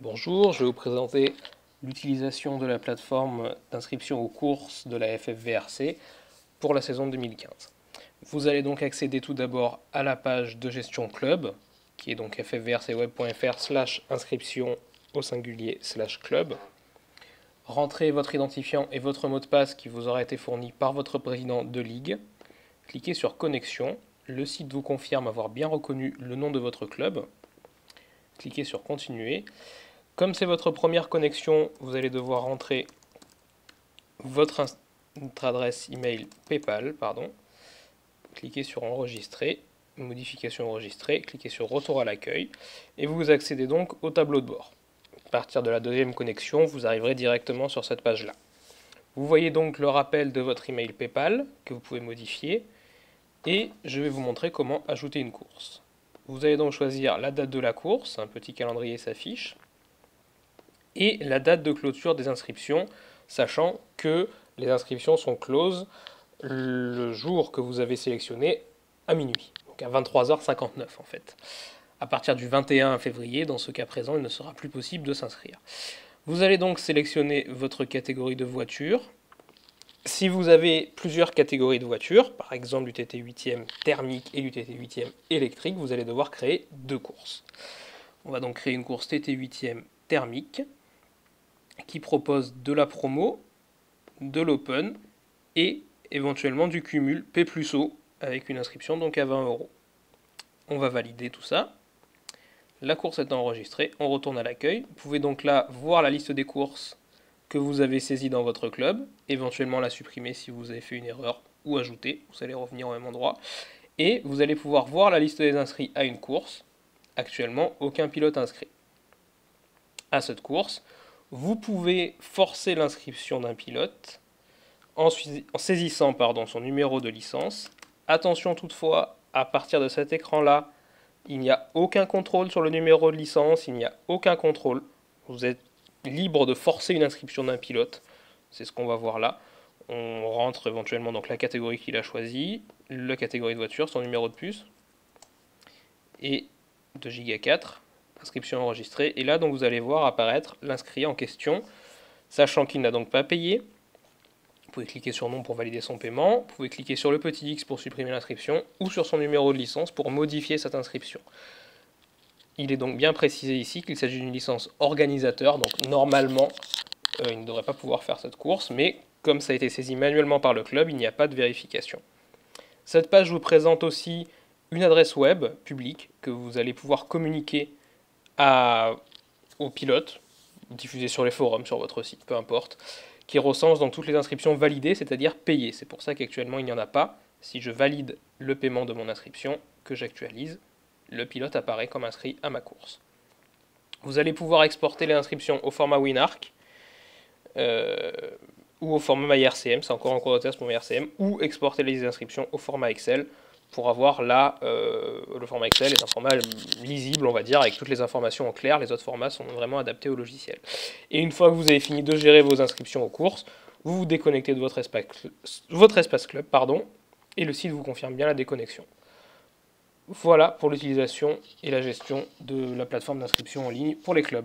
Bonjour, je vais vous présenter l'utilisation de la plateforme d'inscription aux courses de la FFVRC pour la saison 2015. Vous allez donc accéder tout d'abord à la page de gestion club, qui est donc ffvrcweb.fr/inscription au singulier/club. Rentrez votre identifiant et votre mot de passe qui vous aura été fourni par votre président de ligue. Cliquez sur connexion. Le site vous confirme avoir bien reconnu le nom de votre club. Cliquez sur continuer. Comme c'est votre première connexion, vous allez devoir rentrer votre adresse email PayPal, Cliquez sur enregistrer, modification enregistrée, cliquez sur retour à l'accueil et vous accédez donc au tableau de bord. À partir de la deuxième connexion, vous arriverez directement sur cette page-là. Vous voyez donc le rappel de votre email PayPal que vous pouvez modifier et je vais vous montrer comment ajouter une course. Vous allez donc choisir la date de la course, un petit calendrier s'affiche, et la date de clôture des inscriptions, sachant que les inscriptions sont closes le jour que vous avez sélectionné à minuit, donc à 23h59 en fait. À partir du 21 février, dans ce cas présent, il ne sera plus possible de s'inscrire. Vous allez donc sélectionner votre catégorie de voiture. Si vous avez plusieurs catégories de voitures, par exemple du TT 8e thermique et du TT 8e électrique, vous allez devoir créer deux courses. On va donc créer une course TT 8e thermique qui propose de la promo, de l'open et éventuellement du cumul P plus O avec une inscription donc à 20 €. On va valider tout ça. La course est enregistrée, on retourne à l'accueil. Vous pouvez donc là voir la liste des courses que vous avez saisies dans votre club, éventuellement la supprimer si vous avez fait une erreur ou ajouter, vous allez revenir au même endroit. Et vous allez pouvoir voir la liste des inscrits à une course. Actuellement, aucun pilote inscrit à cette course. Vous pouvez forcer l'inscription d'un pilote en saisissant son numéro de licence. Attention toutefois, à partir de cet écran-là, il n'y a aucun contrôle sur le numéro de licence, il n'y a aucun contrôle. Vous êtes libre de forcer une inscription d'un pilote, c'est ce qu'on va voir là. On rentre éventuellement donc la catégorie qu'il a choisie, la catégorie de voiture, son numéro de puce, et de Giga 4. Inscription enregistrée, et là donc vous allez voir apparaître l'inscrit en question, sachant qu'il n'a donc pas payé. Vous pouvez cliquer sur non pour valider son paiement, vous pouvez cliquer sur le petit X pour supprimer l'inscription, ou sur son numéro de licence pour modifier cette inscription. Il est donc bien précisé ici qu'il s'agit d'une licence organisateur, donc normalement il ne devrait pas pouvoir faire cette course, mais comme ça a été saisi manuellement par le club, il n'y a pas de vérification. Cette page vous présente aussi une adresse web publique que vous allez pouvoir communiquer aux pilotes, diffusés sur les forums, sur votre site, peu importe, qui recense donc toutes les inscriptions validées, c'est-à-dire payées. C'est pour ça qu'actuellement il n'y en a pas. Si je valide le paiement de mon inscription, que j'actualise, le pilote apparaît comme inscrit à ma course. Vous allez pouvoir exporter les inscriptions au format WinArc ou au format MyRCM, c'est encore en cours de test pour MyRCM, ou exporter les inscriptions au format Excel pour avoir là, le format Excel est un format lisible, on va dire, avec toutes les informations en clair. Les autres formats sont vraiment adaptés au logiciel. Et une fois que vous avez fini de gérer vos inscriptions aux courses, vous vous déconnectez de votre espace club, et le site vous confirme bien la déconnexion. Voilà pour l'utilisation et la gestion de la plateforme d'inscription en ligne pour les clubs.